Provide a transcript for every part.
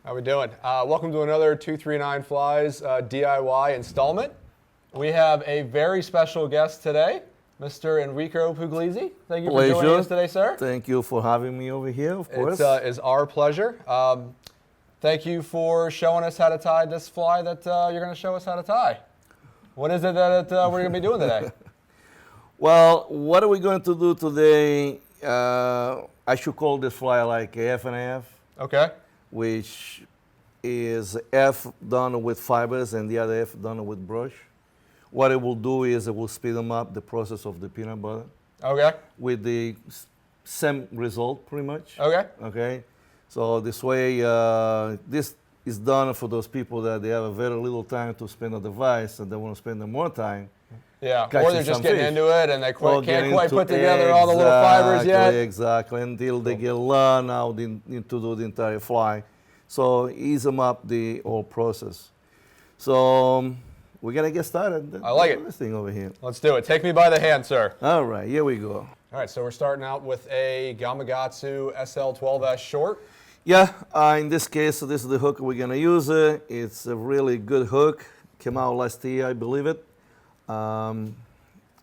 How we doing? Welcome to another 239 Flies DIY installment. We have a very special guest today, Mr. Enrico Puglisi. Thank you for joining us today, sir. Thank you for having me over here, of course. It's our pleasure. Thank you for showing us how to tie this fly that you're going to show us how to tie. What is it that we're going to be doing today? Well, what are we going to do today? I should call this fly like F and F. Okay. Which is F done with fibers and the other F done with brush. What it will do is it will speed them up the process of the peanut butter. Okay. With the same result, pretty much. Okay. Okay. So this way, this is done for those people that they have a very little time to spend on the device and they want to spend more time. Yeah, or they're just getting into it and they can't quite put together exactly, all the little fibers yet. Exactly, until they get learn how to do the entire fly. So ease them up the whole process. So we're going to get started. I like it. This thing over here. Let's do it. Take me by the hand, sir. All right, here we go. All right, so we're starting out with a Gamakatsu SL12S short. Yeah, in this case, this is the hook we're going to use. It's a really good hook. Came out last year, I believe it.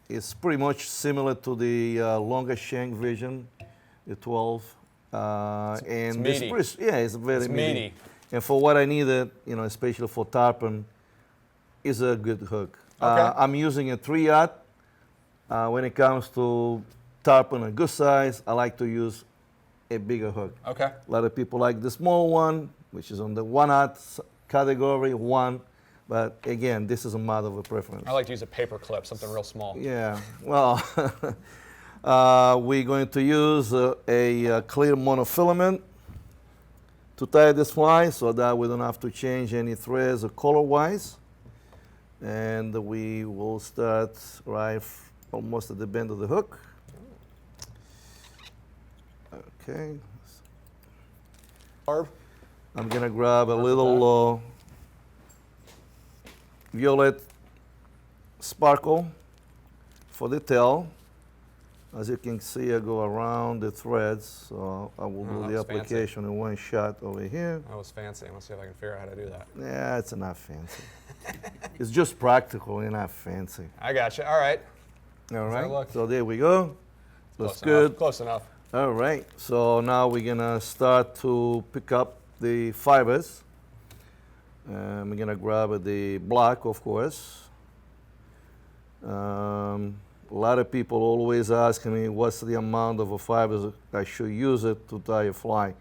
It's pretty much similar to the longer shank version, the 12. It's meaty. It's very meaty. And for what I needed, especially for tarpon, is a good hook. Okay. I'm using a 3/0. When it comes to tarpon, a good size, I like to use a bigger hook. Okay. A lot of people like the small one, which is on the 1/0 category, 1. But again, this is a matter of a preference. I like to use a paper clip, something real small. Yeah, well, we're going to use a clear monofilament to tie this fly so that we don't have to change any threads color-wise. And we will start right almost at the bend of the hook. Okay. I'm going to grab a little violet sparkle for the tail. As you can see, I go around the threads, so I will do the application in one shot over here. That was fancy. Let's see if I can figure out how to do that. Yeah, it's not fancy. It's just practical and not fancy. I got you. All right. All right. So there we go. Looks good. Close enough. All right. So now we're gonna start to pick up the fibers. I'm going to grab the black, of course. A lot of people always ask me what's the amount of fibers I should use it to tie a fly.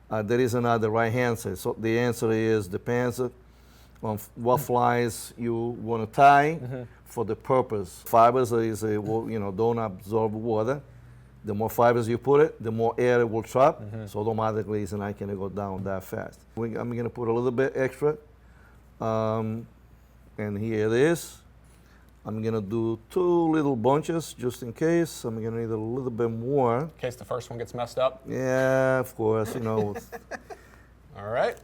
There is another right answer. So the answer is depends on what flies you want to tie for the purpose. Fibers is don't absorb water. The more fibers you put it, the more air it will trap. So automatically it's not going to go down that fast. I'm going to put a little bit extra. And here it is. I'm going to do 2 little bunches just in case. I'm going to need a little bit more. In case the first one gets messed up? Yeah, of course, All right.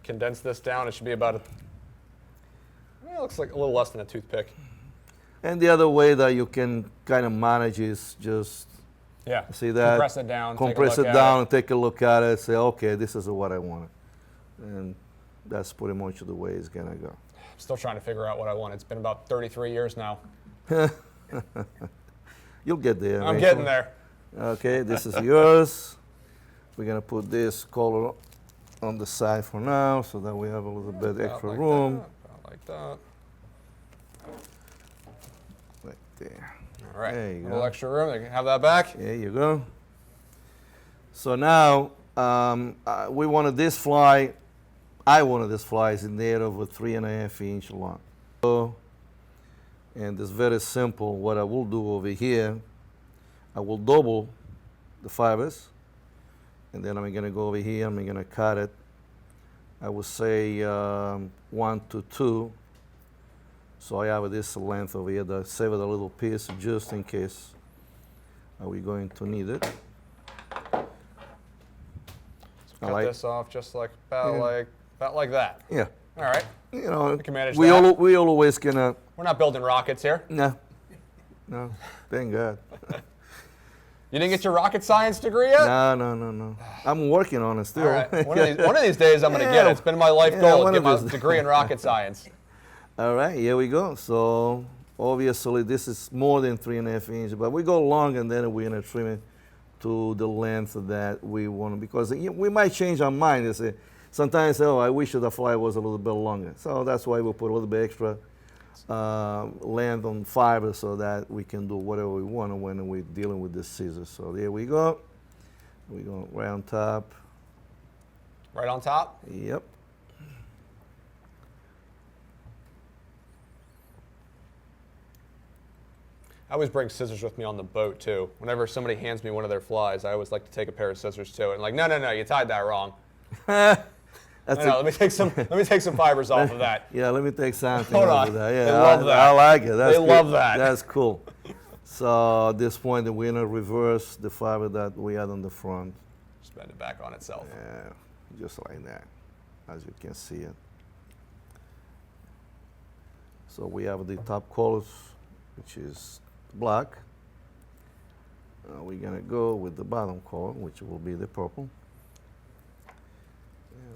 Condense this down. It should be about it looks like a little less than a toothpick. And the other way that you can kind of manage is just see that? Compress it down. Compress it down and take a look at it. Say, okay, this is what I wanted. And that's pretty much the way it's going to go. I'm still trying to figure out what I want. It's been about 33 years now. You'll get there. I'm getting there. Okay, this is yours. We're going to put this color on the side for now so that we have a little bit extra room. Like that. Right there. All right. There you a little go. extra room. They can have that back. There you go. So now we wanted this fly. I wanted this fly in there of a 3.5 inch long. And it's very simple. What I will do over here, I will double the fibers. And then I'm going to go over here. I'm going to cut it. I would say 1 to 2. So I have this length over here to save it a little piece just in case we're going to need it. Cut this off just like about like that. Yeah. All right. We can manage we that. We always gonna. We're not building rockets here. No. Thank God. You didn't get your rocket science degree yet? No. I'm working on it still. All right. One of these days I'm going to get it. It's been my life goal to get my degree in rocket science. All right, here we go. So obviously this is more than 3.5 inches, but we go long and then we're going to trim it to the length that we want, because we might change our mind and say, sometimes, oh, I wish the fly was a little bit longer. So that's why we put a little bit extra length on fiber so that we can do whatever we want when we're dealing with the scissors. So there we go. We go right on top. Right on top? Yep. I always bring scissors with me on the boat too. Whenever somebody hands me one of their flies, I always like to take a pair of scissors too. And like, no, you tied that wrong. Let me take some fibers off of that. Yeah, let me take something Hold off on. of that. Yeah, They love that. I like it. That's They love that. That's cool. So at this point, we're gonna reverse the fiber that we had on the front. Just bend it back on itself. Yeah, just like that, as you can see it. So we have the top colors, which is black. We're gonna go with the bottom color, which will be the purple.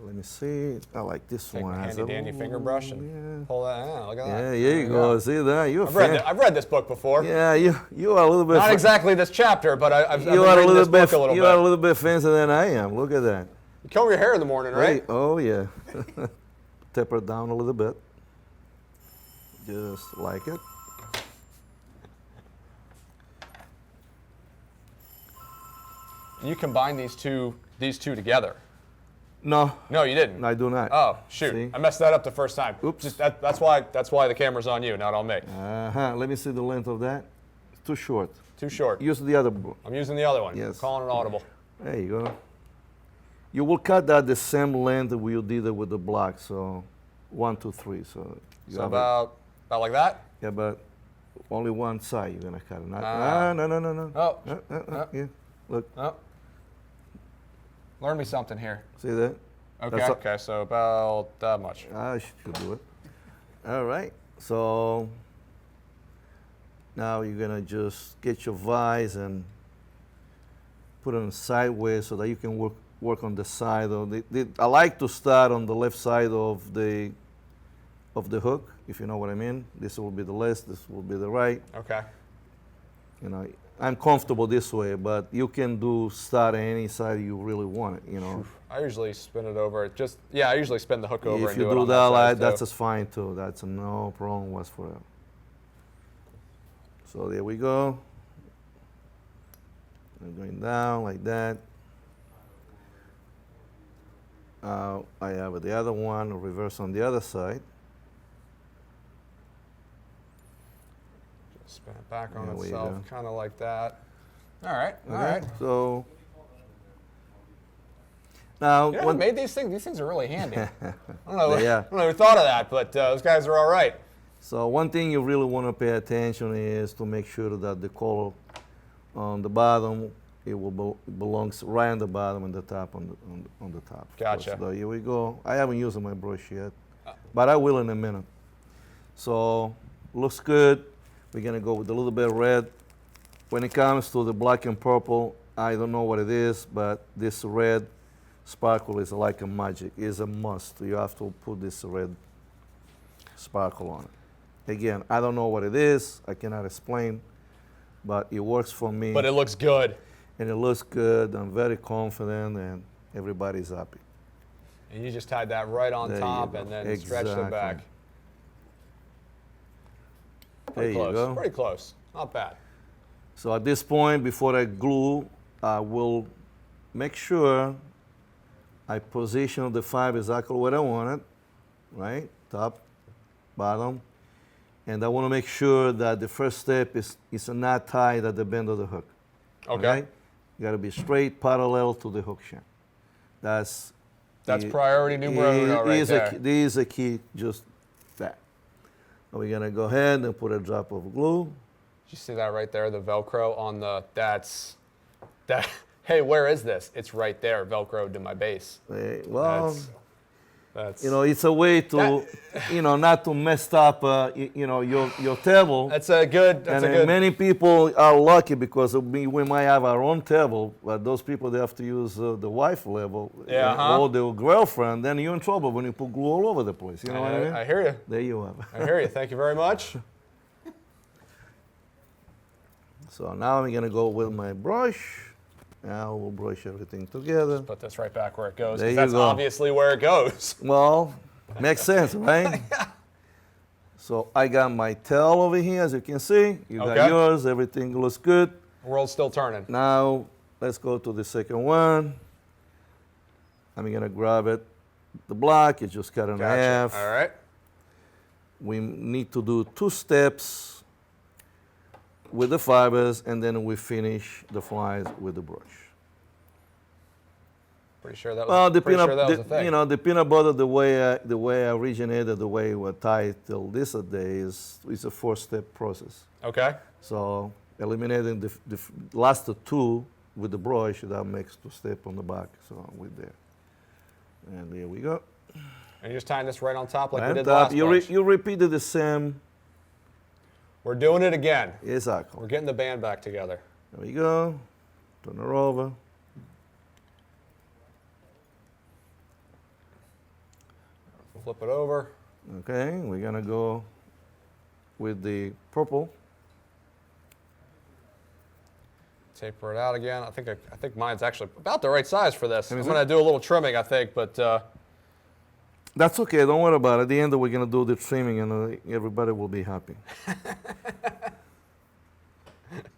Let me see. I like this Take one. my handy dandy finger brush and pull that. Yeah, look at that. Yeah, here you go. See that? You're I've read this book before. Yeah, you are a little bit. Not exactly this chapter, but I've been you are reading this book a little bit. You are a little bit fancier than I am. Look at that. You comb your hair in the morning, right? Oh yeah. Taper it down a little bit, just like it. You combine these two together. No. No, you didn't. I do not. Oh, shoot. See? I messed that up the first time. Oops. Just that's why the camera's on you, not on me. Let me see the length of that. It's too short. Too short. Use the other book. I'm using the other one. Yes. I'm calling it audible. There you go. You will cut that the same length that we did it with the block. So 1, 2, 3. So you have about like that? Yeah, but only one side you're gonna cut it. No. Oh. Yeah. Look. Oh. Learn me something here. See that? Okay, so about that much. I should do it. All right. So now you're gonna just get your vise and put it sideways so that you can work on the side of the. I like to start on the left side of the hook, if you know what I mean. This will be the left. This will be the right. Okay. You know, I'm comfortable this way, but you can start any side you really want it. You know. I usually spin it over. I usually spin the hook over. If and you do it do on that, side, that's just fine too. That's no problem whatsoever. So there we go. I'm going down like that. I have the other one, reverse on the other side. Just spin it back on There we itself, go. kind of like that. All right. All Okay, right. so now, You know, who made these things? These things are really handy. I don't know. They are. I don't know who thought of that, but those guys are all right. So one thing you really want to pay attention is to make sure that the color on the bottom, it belongs right on the bottom and the top on the top. Gotcha. So here we go. I haven't used my brush yet, but I will in a minute. So looks good. We're gonna go with a little bit of red. When it comes to the black and purple, I don't know what it is, but this red sparkle is like a magic. It's a must. You have to put this red sparkle on it. Again, I don't know what it is. I cannot explain, but it works for me. But it looks good. And it looks good. I'm very confident, and everybody's happy. And you just tied that right on There you top go. and then stretched it back. There you go. Pretty close. Not bad. So at this point, before I glue, I will make sure I position the fiber exactly where I want it, right? Top, bottom. And I want to make sure that the first step is not tied at the bend of the hook. Okay. Right? You got to be straight, parallel to the hook shaft. That's priority numero uno right there. This is a key, just that. So we're going to go ahead and put a drop of glue. Did you see that right there? The Velcro on the, hey, where is this? It's right there, Velcroed to my base. Well, That's, You know, it's a way to, you know, not to mess up, you know, your table. that's a good. That's And a good. many people are lucky because we might have our own table, but those people, they have to use the wife level Yeah, or the girlfriend. Then you're in trouble when you put glue all over the place. You know what I mean? I hear you. There you have I hear you. Thank you very much. So now I'm going to go with my brush. Now we'll brush everything together. Put this right back where it goes. There 'Cause you that's go. obviously where it goes. Well, makes sense, right? So I got my tail over here, as you can see. You got Okay. yours. Everything looks good. World's still turning. Now let's go to the second one. I'm going to grab it. The block is just cut in Gotcha. half. All right. We need to do 2 steps with the fibers, and then we finish the flies with the brush. Pretty sure that was. Well, the pretty peanut, sure that was a thing. you know, the peanut butter, the way I originated, the way it was tied till this day is a 4-step process. Okay. So eliminating the last 2 with the brush, that makes 2 steps on the back. So with there, and there we go. And you're just tying this right on top like we And did the last bunch. you repeated the same. We're doing it again. Exactly. We're getting the band back together. There we go. Turn her over. Flip it over. Okay, we're gonna go with the purple. Taper it out again. I think mine's actually about the right size for this. I'm Is gonna do a little trimming, I think, but That's okay, don't worry about it. At the end, we're gonna do the trimming and everybody will be happy.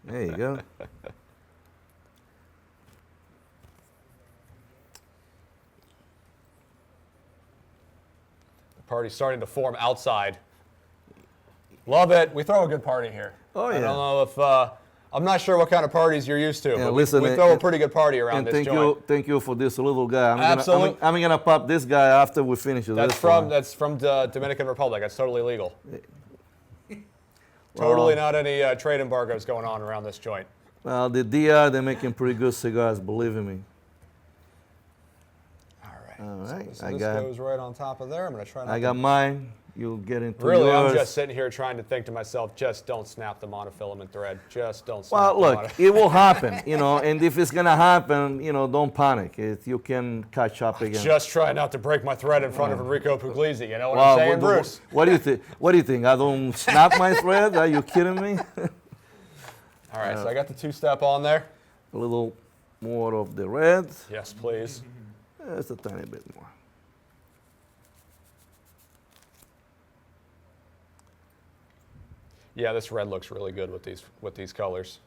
There you go. the party's starting to form outside. Love it. We throw a good party here. Oh, I yeah. don't know if I'm not sure what kind of parties you're used to, Yeah, but listen, we throw a pretty good party around And this thank joint. thank you for this little guy. Absolute- I'm gonna pop this guy after we finish with That's this from one. the Dominican Republic. That's totally legal. Totally not any trade embargoes going on around this joint. Well, the DR, they're making pretty good cigars, believe in me. All right. All right, So I this got goes right on top of there. I'm gonna try not I to got mine. You'll get into Really, yours. I'm just sitting here trying to think to myself, just don't snap the monofilament thread. Just don't snap Well, the look, it will happen, you know, and if it's gonna happen, you know, don't panic. You can catch up again. Just try not to break my thread in front of Enrico Puglisi. You know what Well, I'm saying, Bruce? What do you think? What do you think? I don't snap my thread? Are you kidding me? All right, so I got the 2-step on there. A little more of the red. Yes, please. Just a tiny bit more. Yeah, this red looks really good with these colors.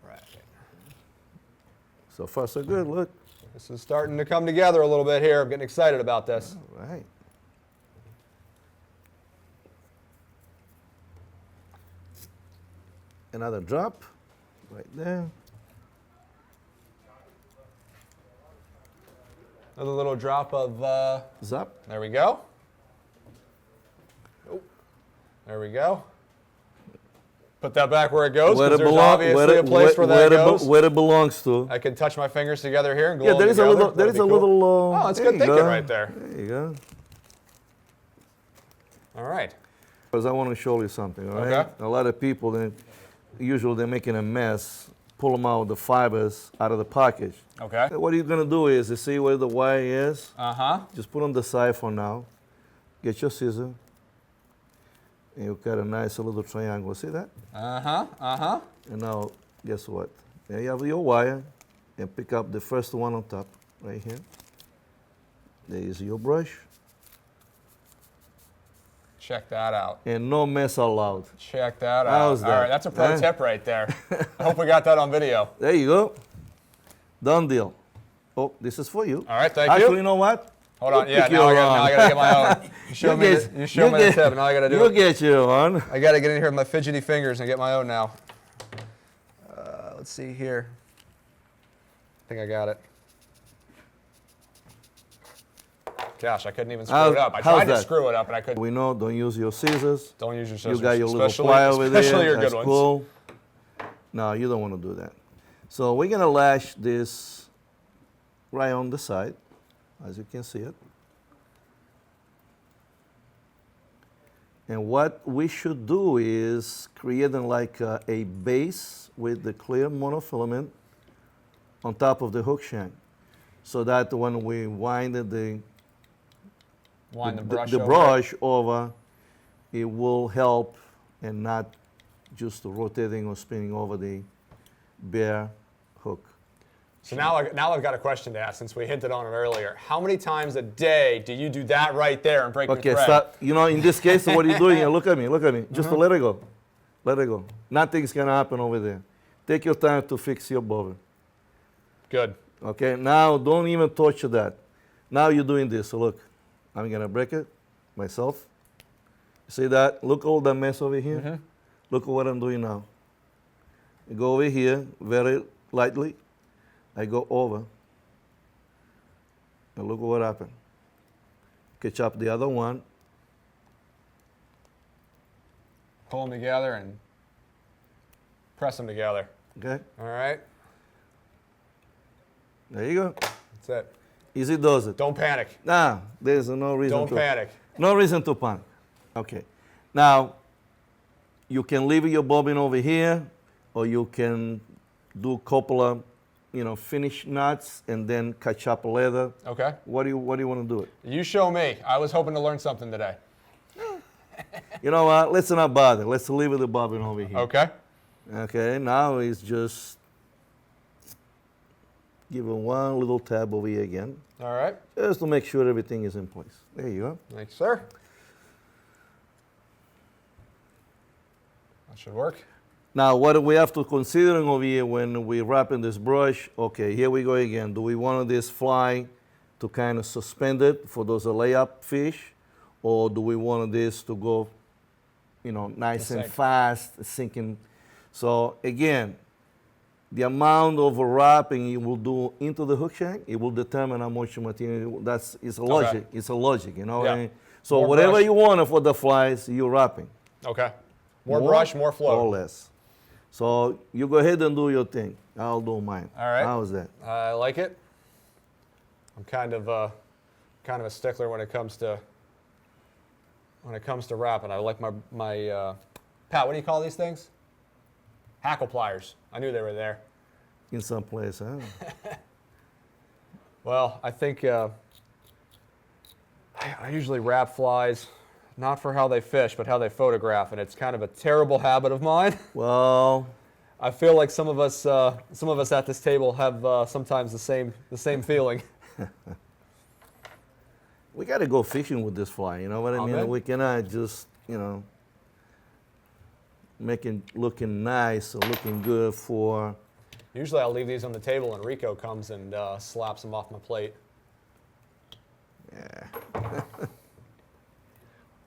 All right. So far, so good. Look. This is starting to come together a little bit here. I'm getting excited about this. All right. Another drop right there. Another little drop of, Zap. there we go. Oh, there we go. Put that back where it goes, because there's obviously a place where that goes. Where it belongs to. I can touch my fingers together here and glue Yeah, them there is a together. little. There That'd is be a cool. little. Oh, that's there good you thinking go. right there. There you go. All right. Because I want to show you something. All right. Okay. A lot of people, usually they're making a mess. Pull them out the fibers out of the package. Okay. What you're gonna do is, you see where the wire is? Uh-huh. Just put on the side for now. Get your scissor. And you cut a nice little triangle. See that? Uh-huh. Uh-huh. And now, guess what? There you have your wire. And pick up the first one on top, right here. There is your brush. Check that out. And no mess allowed. Check that out. How's All that? right, that's a pro Huh? tip right there. I hope we got that on video. There you go. Done deal. Oh, this is for you. All right, thank Actually, you. you know what? Hold on. Yeah, Pick now I your gotta get my own. You show me the tip. Now I gotta do You it. get your one. I gotta get in here with my fidgety fingers and get my own now. Let's see here. I think I got it. Gosh, I couldn't even screw it up. I tried to screw it up, and I couldn't. We know, don't use your scissors. Don't use your scissors. You got your little plier over there. Especially your That's good ones. cool. No, you don't want to do that. So we're going to lash this right on the side, as you can see it. And what we should do is creating like a base with the clear monofilament on top of the hook shank, so that when we wind the brush over, it will help and not just rotating or spinning over the bare hook. So now I've got a question to ask, since we hinted on it earlier. How many times a day do you do that right there and break your thread? Okay, stop. You know, in this case, what you're doing, look at me. Just let it go. Let it go. Nothing's going to happen over there. Take your time to fix your bobbin. Good. Okay, now don't even touch that. Now you're doing this. So look, I'm going to break it myself. See that? Look all that mess over here. Mm-hmm. Look at what I'm doing now. I go over here very lightly. I go over. And look at what happened. Catch up the other one. Pull them together and press them together. Okay? All right? There you go. That's it. Easy does it. Don't panic. Nah, there's no reason Don't to. panic. No reason to panic. Okay. Now, you can leave your bobbin over here, or you can do a couple of, finish knots and then catch up leather. Okay. What do you want to do it? You show me. I was hoping to learn something today. You know what? Let's not bother. Let's leave the bobbin over here. Okay. Okay. Now it's just give it one little tab over here again. All right. Just to make sure everything is in place. There you go. Thanks, sir. That should work. Now, what we have to consider over here when we wrapping this brush, okay, here we go again. Do we want this fly to kind of suspend it for those layup fish, or do we want this to go, nice and fast, sinking? So again, the amount of wrapping you will do into the hook shank, it will determine how much material. It's a logic. Okay. It's a logic, Yeah. I mean? So More whatever brush. you want for the flies, you're wrapping. Okay. More brush, more flow. Or less. So you go ahead and do your thing. I'll do mine. All right. How's that? I like it. I'm kind of a stickler when it comes to wrapping. I like my Pat. What do you call these things? Hackle pliers. I knew they were there. In some place, huh? Well, I think I usually wrap flies not for how they fish, but how they photograph, and it's kind of a terrible habit of mine. Well, I feel like some of us at this table have sometimes the same feeling. we got to go fishing with this fly. You know what I mean? Amen. We cannot just, making looking nice or looking good for. Usually, I'll leave these on the table, and Enrico comes and slaps them off my plate. Yeah.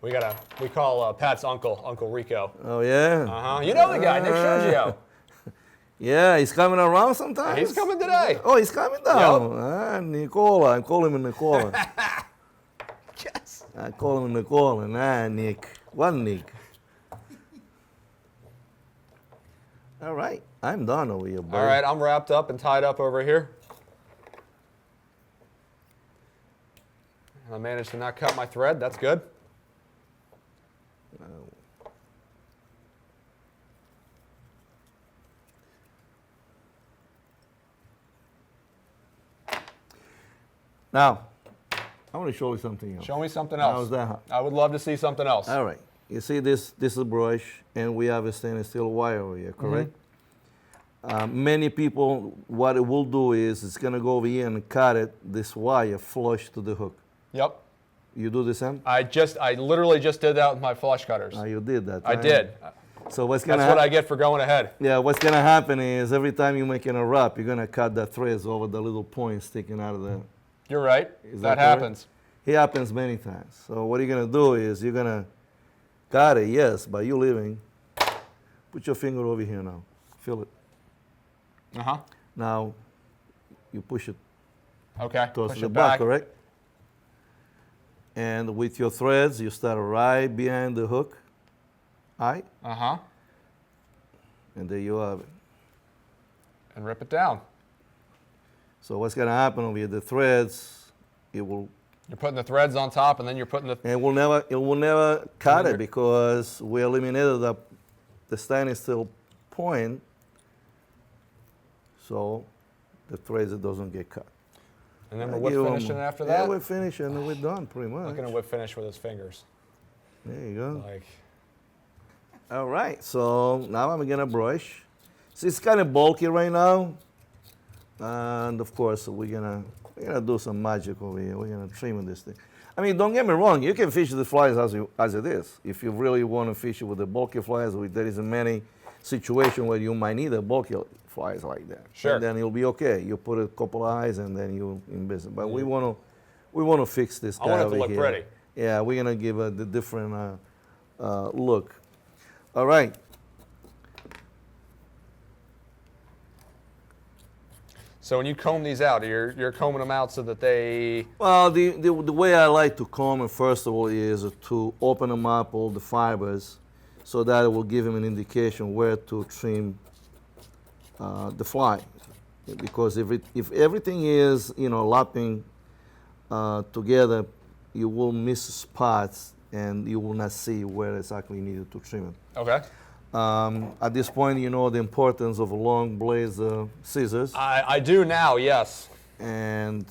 We call Pat's Uncle Rico. Oh yeah. You know the guy, Nick Sergio. Yeah, he's coming around sometimes. He's coming today. Oh, he's coming down. Yep. Nicola. I call him Nicola. Yes. I call him Nicola. Nah, Nick. One Nick. All right, I'm done over here, buddy. All right, I'm wrapped up and tied up over here. And I managed to not cut my thread. That's good. Now, I want to show you something else. Show me something else. How's that? I would love to see something else. All right. You see this is a brush, and we have a stainless steel wire over here, correct? Many people, what it will do is it's going to go over here and cut it, this wire flush to the hook. Yep. You do the same? I literally just did that with my flush cutters. You did that. I did. So what's going to That's what I get for going ahead. Yeah, what's going to happen is every time you're making a wrap, you're going to cut the threads over the little point sticking out of the. You're right. Is that that happens. It happens many times. So what you're going to do is you're going to cut it, yes, but you're leaving. Put your finger over here now. Feel it. Now, you push it Okay. towards Push the it back, back. correct? And with your threads, you start right behind the hook eye, Uh-huh. and there you have it. And rip it down. So what's going to happen with the threads? It will You're putting the threads on top, and then you're putting the... it will never cut it because we eliminated the standing still point, so the threads doesn't get cut. And then we're whip finishing after that? Yeah, we're finished and we're done pretty much. Look at him whip finish with his fingers. There you go. Like, All right, so now I'm gonna brush. See, it's kind of bulky right now, and of course we're gonna do some magic over here. We're gonna trim this thing. I mean, don't get me wrong. You can fish the flies as it is. If you really want to fish it with the bulky flies, there isn't many situations where you might need a bulky flies like that. Sure. And then you'll be okay. You put a couple eyes and then you in business. But we want to fix this guy I want it over to look here. pretty. Yeah, we're gonna give it the different look. All right. so when you comb these out, you're combing them out so that they... Well, the way I like to comb it, first of all, is to open them up, all the fibers, so that it will give them an indication where to trim the fly. Because if everything is, lapping together, you will miss spots and you will not see where exactly you needed to trim it. Okay. At this point, you know the importance of long blades scissors. I do now, yes. And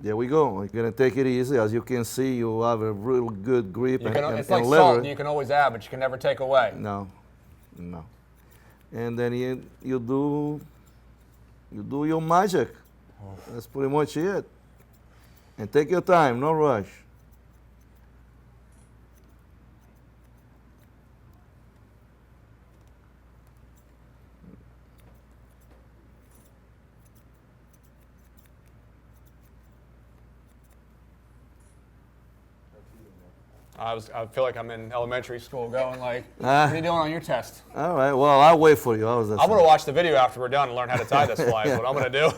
there we go. You're gonna take it easy. As you can see, you have a real good grip It's and like lever. salt, you can always add, but you can never take away. No. And then you do your magic. That's pretty much it. And take your time, no rush. I feel like I'm in elementary school going like, what are you doing on your test? All right. Well, I'll wait for you. How's that I'm going to sound? watch the video after we're done and learn how to tie this fly. Is what I'm going to do.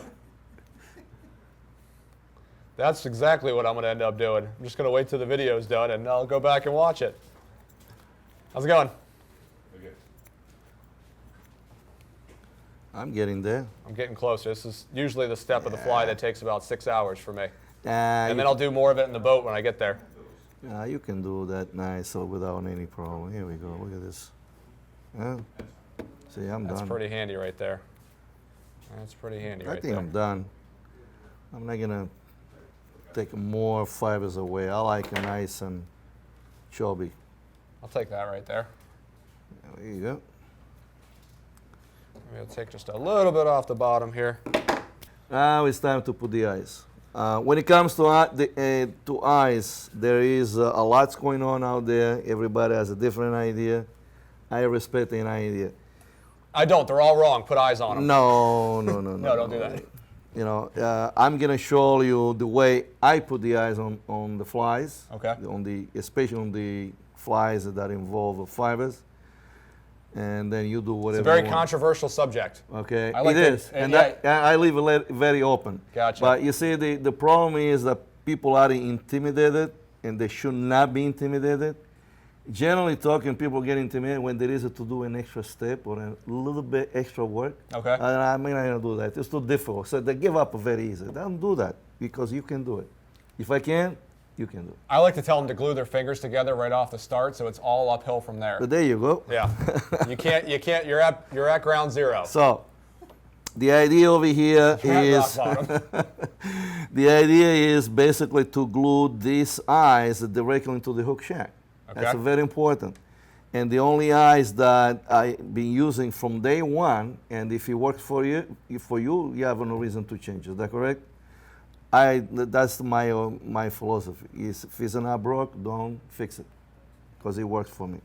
That's exactly what I'm going to end up doing. I'm just going to wait till the video's done and I'll go back and watch it. How's it going? I'm getting there. I'm getting closer. This is usually the step of the fly that takes about 6 hours for me. And And then I'll do more of it in the boat when I get there. you can do that nice without any problem. Here we go. Look at this. Yeah. See, I'm That's done. pretty handy right there. That's pretty handy I right think there. I'm done. I'm not gonna take more fibers away. I like it nice and chubby. I'll take that right there. There you go. Maybe I'll take just a little bit off the bottom here. Now it's time to put the eyes. When it comes to eyes, there is a lot going on out there. Everybody has a different idea. I respect an idea. I don't. They're all wrong. Put eyes on them. No. No, don't do that. I'm gonna show you the way I put the eyes on the flies. Okay. Especially on the flies that involve fibers. And then you do whatever. It's a very you want. controversial subject. Okay, I like it that- is, and and yeah. I leave it very open. Gotcha. But you see, the problem is that people are intimidated, and they should not be intimidated. Generally talking, people get intimidated when there is to do an extra step or a little bit extra work. Okay. And I'm not going to do that. It's too difficult. So they give up very easy. Don't do that because you can do it. If I can, you can do it. I like to tell them to glue their fingers together right off the start, so it's all uphill from there. But there you go. Yeah. You can't. You're at ground zero. So the idea over here You're at is rock bottom. the idea is basically to glue these eyes directly into the hook shank. That's Okay. very important. And the only eyes that I've been using from day one, and if it works for you, you have no reason to change. Is that correct? That's my philosophy. Is if it's not broke, don't fix it, because it works for me.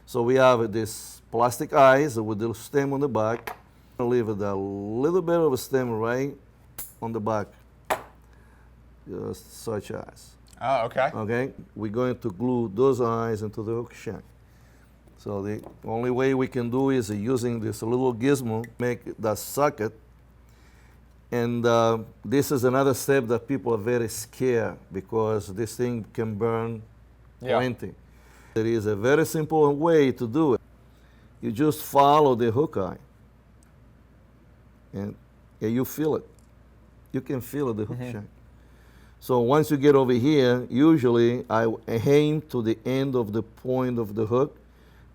So we have this plastic eyes with the stem on the back. I'll leave it a little bit of a stem right on the back, just such as. Oh, okay. Okay, we're going to glue those eyes into the hook shank. So the only way we can do is using this little gizmo, make that socket, And this is another step that people are very scared because this thing can burn plenty. There is a very simple way to do it. You just follow the hook eye, and you feel it. You can feel the hook shank. So once you get over here, usually I aim to the end of the point of the hook.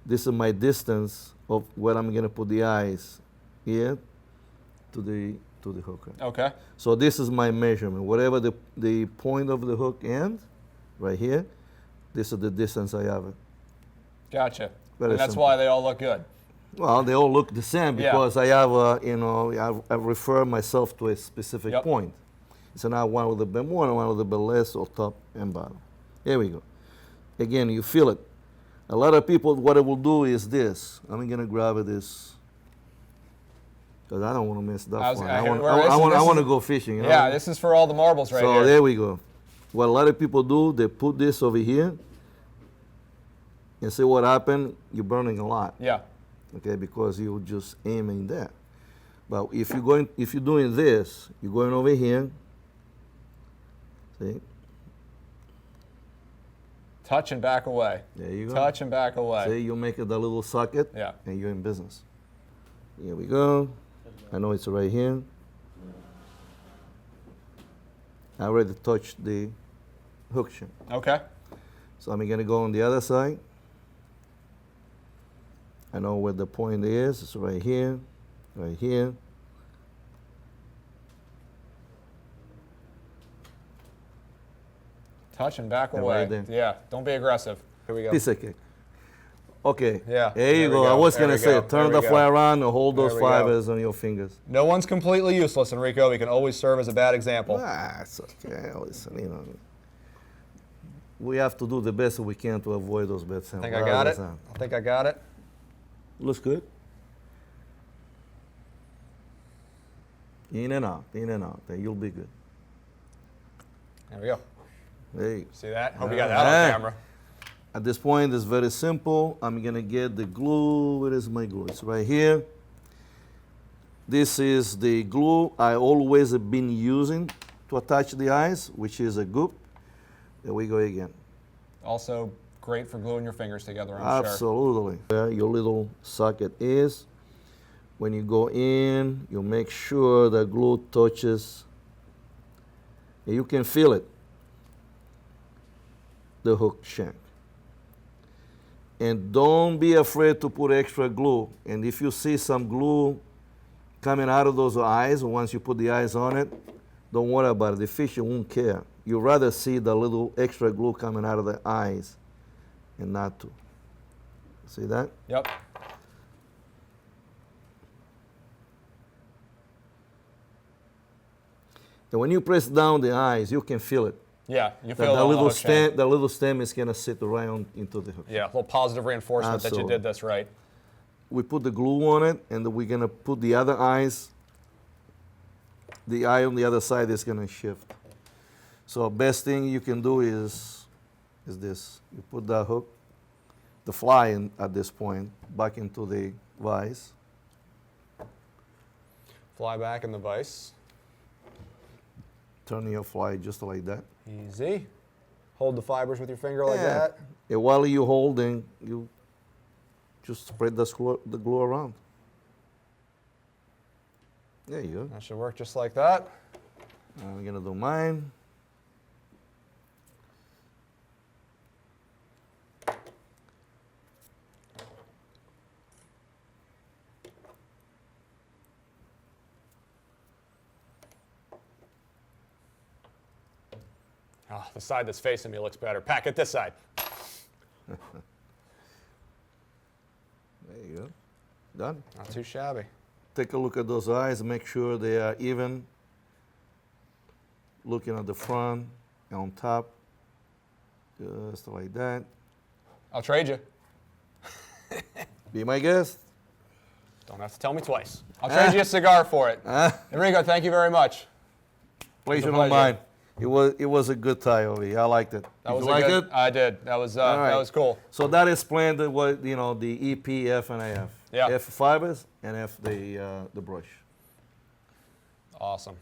This is my distance of where I'm going to put the eyes here to the hook. Okay. So this is my measurement. Whatever the point of the hook ends, right here, this is the distance I have it. Gotcha. Very and that's simple. why they all look good. Well, they all look the same because I have, I refer myself to a specific point. So now one a little bit more and one a little bit less, or top and bottom. Here we go. Again, you feel it. A lot of people, what it will do is this. I'm going to grab this because I don't want to miss that one. I want to go fishing. You know? Yeah, this is for all the marbles right here. So there we go. What a lot of people do, they put this over here and see what happened. You're burning a lot. Yeah. Okay, because you're just aiming there. But if you're doing this, you're going over here. See? Touch and back away. There you go. Touch and back away. See, you make it a little socket, and you're in business. Here we go. I know it's right here. I already touched the hook shank. Okay. So I'm going to go on the other side. I know where the point is. It's right here, right here. Touch and back away. Right there. Yeah, don't be aggressive. Here we go. Piece of cake. Okay. Yeah. There you go. I was going to say, turn the fly around and hold those fibers on your fingers. No one's completely useless, Enrico. We can always serve as a bad example. It's okay. Listen, we have to do the best we can to avoid those bad sounds. I think I got it. I think I got it. Looks good. In and out, then you'll be good. There we go. Hey. See that? Hope you got that on camera. At this point, it's very simple. I'm going to get the glue. Where is my glue? It's right here. This is the glue I always have been using to attach the eyes, which is a goop. There we go again. Also great for gluing your fingers together, I'm sure. Absolutely. Where your little socket is. When you go in, you make sure the glue touches. And you can feel it, the hook shank. And don't be afraid to put extra glue. And if you see some glue coming out of those eyes, once you put the eyes on it, don't worry about it. The fish won't care. You'd rather see the little extra glue coming out of the eyes and not to. See that? Yep. And when you press down the eyes, you can feel it. Yeah, you feel the little stem. The little stem is gonna sit right on into the hook. Yeah, a little positive reinforcement that you did this right. We put the glue on it, and then we're gonna put the other eyes. The eye on the other side is gonna shift. So best thing you can do is this. You put the hook, the fly in, at this point, back into the vise. Fly back in the vise. Turn your fly just like that. Easy. Hold the fibers with your finger like that. And while you're holding, you just spread the glue around. There you go. That should work just like that. I'm gonna do mine. Oh, the side that's facing me looks better. Pat, get this side. There you go. Done. Not too shabby. Take a look at those eyes. Make sure they are even. Looking at the front and on top. Just like that. I'll trade you. Be my guest. Don't have to tell me twice. I'll trade you a cigar for it. Enrico, thank you very much. Pleasure on mine. It was a good tie over here. I liked it. That was like it? I did. That was that was cool. So that explained what the EP, F, and AF. Yeah. F fibers and F the brush. Awesome.